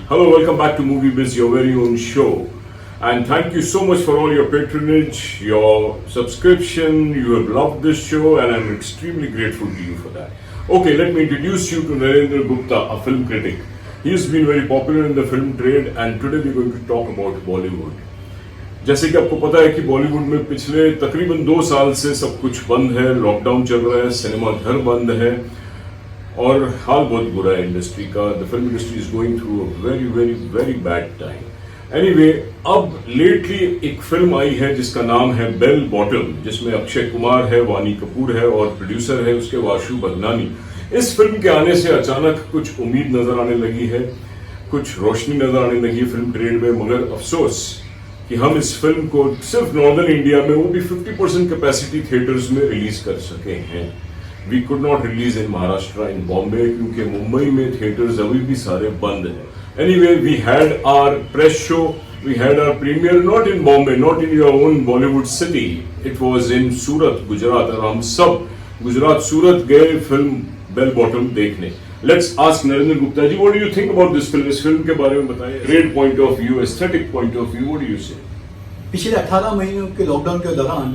Hello, welcome back to Movie Biz, your very own show. And thank you so much for all your patronage, your subscription. You have loved this show, and I'm extremely grateful to you for that. Okay, let me introduce you to Narendra Gupta, a film critic. He has been very popular in the film trade, and today we're going to talk about Bollywood. जैसे कि आपको पता है कि बॉलीवुड में पिछले तकरीबन 2 साल से सब कुछ बंद है, लॉकडाउन चल रहा है, सिनेमा घर बंद है और हाल बहुत बुरा है इंडस्ट्री का. The film industry is going through a very very very bad time. Anyway, अब लेटली एक फिल्म आई है जिसका नाम है बेल बॉटम, जिसमें अक्षय कुमार है, वानी कपूर है और प्रोड्यूसर है उसके वाशु बदनानी. इस फिल्म के आने से अचानक कुछ उम्मीद नजर आने लगी है, कुछ रोशनी नजर आने लगी है फिल्म ट्रेड में. मगर अफसोस कि हम इस फिल्म को सिर्फ नॉर्दर्न इंडिया में, वो भी 50% कैपेसिटी थिएटर्स में रिलीज कर सके हैं. We could not release in Maharashtra, in Bombay, क्योंकि मुंबई में थिएटर्स अभी भी सारे बंद हैं. Anyway, we had our press show, we had our premiere not in Bombay, not in your own Bollywood city. It was in Surat, Gujarat, और हम सब गुजरात सूरत गए फिल्म बेल बॉटम देखने. Let's ask Narendra Gupta ji, what do you think about this film? इस film के बारे में बताएं. Red point of view, aesthetic point of view, what do you से? पिछले 18 महीनों के लॉकडाउन के दौरान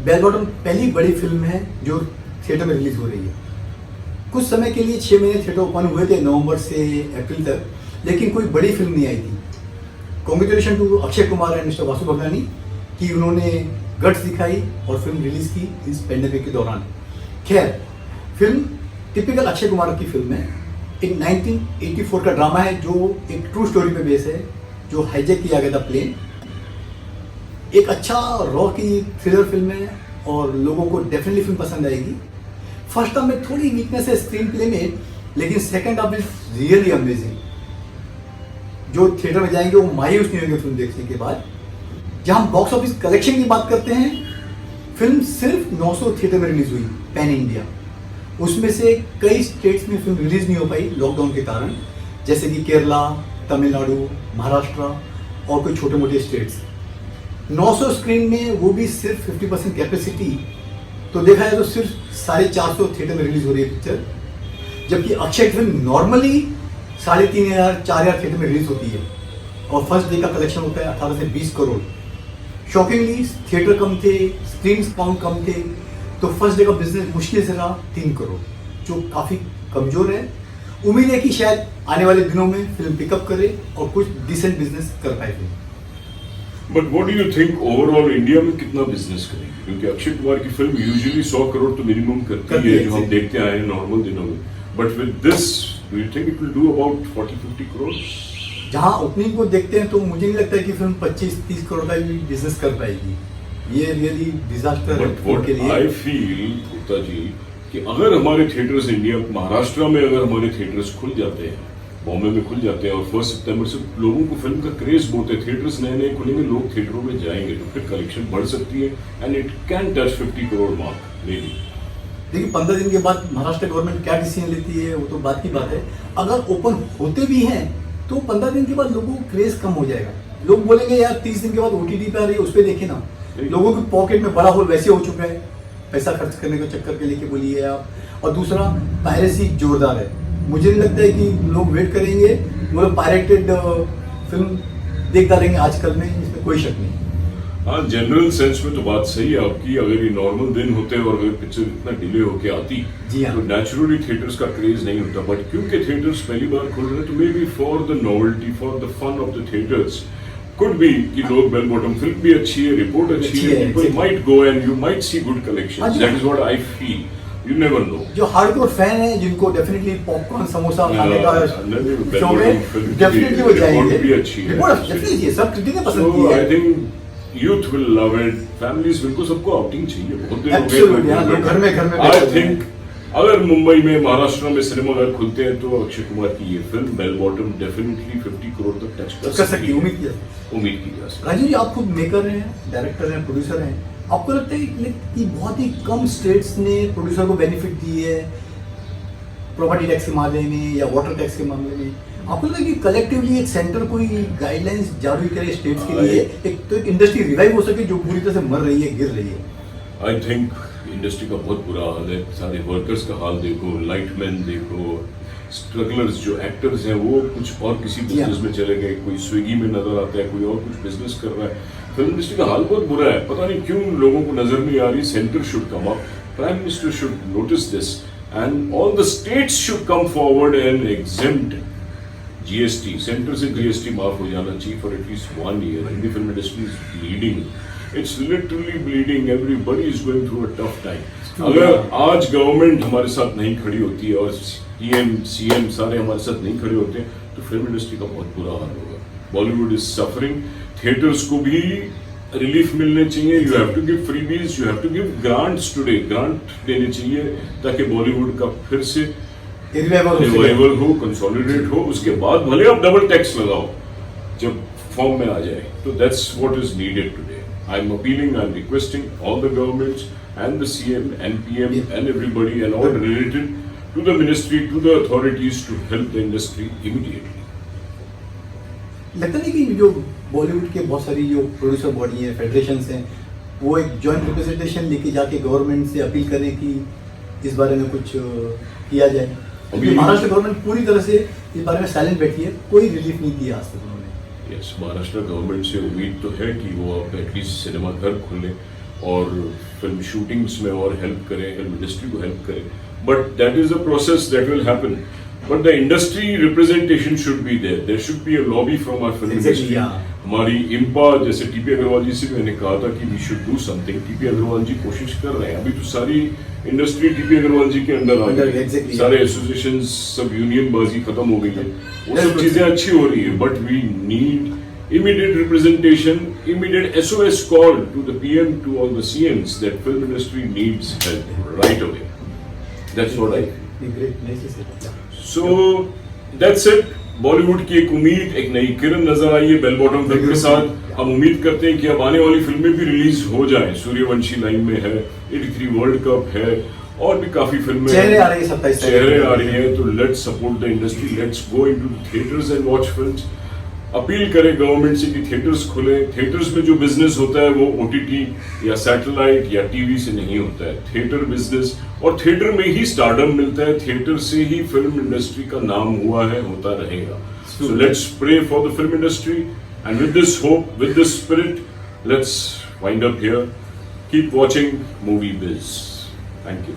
बेल बॉटम पहली बड़ी फिल्म है जो थिएटर में रिलीज हो रही है. कुछ समय के लिए 6 महीने थिएटर ओपन हुए थे, नवंबर से अप्रैल तक, लेकिन कोई बड़ी फिल्म नहीं आई थी. Congratulation to Akshay Kumar and mister Vasu Bhagnani कि उन्होंने गट्स दिखाई और फिल्म रिलीज की इस पेंडेमिक के दौरान. खैर, फिल्म टिपिकल अक्षय कुमार की फिल्म है. एक 1984 का ड्रामा है जो एक ट्रू स्टोरी पे बेस है, जो हाईजैक किया गया था प्लेन. एक अच्छा रॉ की थ्रिलर फिल्म है और लोगों को डेफिनेटली फिल्म पसंद आएगी. फर्स्ट हाफ में थोड़ी वीकनेस है स्क्रीन प्ले में, लेकिन second half is really amazing. जो थिएटर में जाएंगे वो मायूस नहीं होंगे फिल्म देखने के बाद. जहां बॉक्स ऑफिस कलेक्शन की बात करते हैं, फिल्म सिर्फ 900 थिएटर में रिलीज हुई पैन इंडिया. उसमें से कई स्टेट्स में फिल्म रिलीज नहीं हो पाई लॉकडाउन के कारण, जैसे कि केरला, तमिलनाडु, महाराष्ट्र और कोई छोटे मोटे स्टेट्स. 900 स्क्रीन में, वो भी सिर्फ 50% कैपेसिटी. तो देखा जाए तो सिर्फ 450 थिएटर में रिलीज हो रही है पिक्चर, जबकि अक्षय की फिल्म नॉर्मली 3500-4000 थिएटर में रिलीज होती है और फर्स्ट डे का कलेक्शन होता है 18 से 20 करोड़. शॉकिंगली थिएटर कम थे, स्क्रीन काउंट कम थे, तो फर्स्ट डे का बिजनेस मुश्किल से रहा 3 करोड़, जो काफी कमजोर है. उम्मीद है कि शायद आने वाले दिनों में फिल्म पिकअप करे और कुछ डिसेंट बिजनेस कर पाए film. But what do you think overall India में कितना बिजनेस करेगी? क्योंकि अक्षय कुमार की फिल्म यूजुअली 100 करोड़ तो मिनिमम करती है, जो हम देखते आए हैं नॉर्मल दिनों में. But with this, do you think it will do about 40-50 crore? जहां ओपनिंग को देखते हैं तो मुझे नहीं लगता है कि फिल्म 25-30 करोड़ का भी बिजनेस कर पाएगी. ये रियली डिजास्टर है के लिए. आई फील गुप्ता जी कि अगर हमारे थिएटर्स इंडिया, महाराष्ट्र में अगर हमारे थिएटर्स खुल जाते हैं, बॉम्बे में खुल जाते हैं और 1 सितंबर से लोगों को फिल्म का क्रेज बहुत है, थिएटर्स नए नए खुलेंगे, लोग थिएटरों में जाएंगे, तो फिर कलेक्शन बढ़ सकती है and it can touch 50 crore mark may be. देखिए, 15 दिन के बाद महाराष्ट्र गवर्नमेंट क्या डिसीजन लेती है वो तो बात की बात है. अगर ओपन होते भी हैं तो 15 दिन के बाद लोगों को क्रेज कम हो जाएगा. लोग बोलेंगे यार 30 दिन के बाद OTT पे आ रही है, उस पर देखे ना. लोगों के पॉकेट में बड़ा होल वैसे हो चुका है, पैसा खर्च करने के चक्कर के लेके बोलिए आप. और दूसरा, पायरेसी जोरदार है. मुझे नहीं लगता है कि लोग वेट करेंगे, वो लोग पायरेटेड फिल्म देखता रहेंगे आजकल में, इसमें कोई शक नहीं. हाँ, जनरल सेंस में तो बात सही है आपकी. अगर ये नॉर्मल दिन होते और अगर पिक्चर इतना डिले होके आती तो नेचुरली थिएटर्स का क्रेज नहीं होता. बट क्योंकि थिएटर्स पहली बार खुल रहे हैं, तो maybe for the novelty, for the fun of the theatres, could be कि लोग बेल बॉटम, फिल्म भी अच्छी है, रिपोर्ट अच्छी है, people might go and you might see good collection. That is what I feel. You never know. जो hardcore fan है, जिनको डेफिनेटली पॉपकॉर्न समोसा खाने का शौक है, डेफिनेटली वो जाएंगे. भी अच्छी है, डेफिनेटली सब क्रिटिक पसंद की है. I think youth will love it, families will, को सबको आउटिंग चाहिए. बहुत देर हो गए घर में. आई थिंक अगर मुंबई में, महाराष्ट्र में सिनेमाघर खुलते हैं तो अक्षय कुमार की ये film bell bottom definitely 50 crore तक टच कर सकती है. उम्मीद की जा सकती है. राजू जी, आप खुद मेकर हैं, डायरेक्टर हैं, प्रोड्यूसर हैं. आपको लगता है कि बहुत ही कम स्टेट्स ने प्रोड्यूसर को बेनिफिट दी है प्रॉपर्टी टैक्स के मामले में या वाटर टैक्स के मामले में? आपको लगता है कि कलेक्टिवली एक सेंटर कोई गाइडलाइंस जारी करे स्टेट्स के लिए, एक इंडस्ट्री रिवाइव हो सके जो पूरी तरह से मर रही है, गिर रही है? आई थिंक इंडस्ट्री का बहुत बुरा हाल है. सारे वर्कर्स का हाल देखो, लाइटमैन देखो, स्ट्रगलर्स जो एक्टर्स हैं वो कुछ और किसी बिजनेस में चले गए, कोई स्विगी में नजर आता है, कोई और कुछ बिजनेस कर रहा है। फिल्म इंडस्ट्री का हाल बहुत बुरा है, पता नहीं क्यों लोगों को नजर नहीं आ रही। Centre should come up, prime minister should notice this and all the states should come forward and exempt GST. Centre से जीएसटी माफ हो जाना चाहिए for at least 1 year. Hindi film industry is bleeding, it's literally bleeding, everybody is going through a tough time. अगर आज government हमारे साथ नहीं खड़ी होती है और पीएम सीएम सारे हमारे साथ नहीं खड़े होते तो फिल्म इंडस्ट्री का बहुत बुरा हाल होगा। बॉलीवुड इज सफरिंग, थिएटर्स को भी रिलीफ मिलने चाहिए। You have to give freebies, you have to give grants today, grant देने चाहिए ताकि बॉलीवुड का फिर से रिवाइवल हो, कंसोलिडेट हो। उसके बाद भले आप डबल टैक्स लगाओ जब फॉर्म में आ जाए, तो that's what is needed today. I am appealing, I am requesting all the governments and the CM and PM and everybody and all related to the ministry, to the authorities to help the industry immediately. लगता नहीं कि जो बॉलीवुड के बहुत सारी जो producer body है, federations हैं, वो एक जॉइंट रिप्रेजेंटेशन लेके जाके गवर्नमेंट से अपील करें कि इस बारे में कुछ किया जाए। क्योंकि महाराष्ट्र गवर्नमेंट पूरी तरह से इस बारे में साइलेंट बैठी है, कोई रिलीफ नहीं किया आज तक उन्होंने। यस, महाराष्ट्र गवर्नमेंट से उम्मीद तो है कि वो अब एटलीस्ट सिनेमा घर खोलें और फिल्म शूटिंग्स में और हेल्प करें, फिल्म इंडस्ट्री को हेल्प करें, but that is a process that will happen. But the industry representation should be there should be a lobby from our film industry. हमारी इम्पा, जैसे टीपी अग्रवाल जी से मैंने कहा था कि we should do something. TP Agarwal ji कोशिश कर रहे हैं, अभी तो सारी इंडस्ट्री टीपी अग्रवाल जी के अंडर आ गई, सारे एसोसिएशन, सब यूनियन बाजी खत्म हो गई है, वो सब चीजें अच्छी हो रही है। But we need immediate representation, immediate SOS call to the PM, to all the CMs that film industry needs help right away. That's what I think. So that's it. Bollywood की एक उम्मीद, एक नई किरण नजर आई है बेल बॉटम फिल्म के साथ। हम उम्मीद करते हैं कि अब आने वाली फिल्में भी रिलीज हो जाएं। सूर्यवंशी लाइन में है, 83 वर्ल्ड कप है और भी काफी फिल्में चेहरे आ रही है, 27 चेहरे आ रही है। तो let's support the industry, let's go into theatres and watch films. Appeal करें गवर्नमेंट से कि थिएटर्स खुले। थिएटर्स में जो बिजनेस होता है वो ओटीटी या सैटेलाइट या टीवी से नहीं होता है, थिएटर बिजनेस, और थिएटर में ही स्टारडम मिलता है, थिएटर से ही फिल्म इंडस्ट्री का नाम हुआ है, होता रहेगा। So let's pray for the film industry and with this hope, with this spirit, let's wind up here. Keep watching movie biz. Thank you.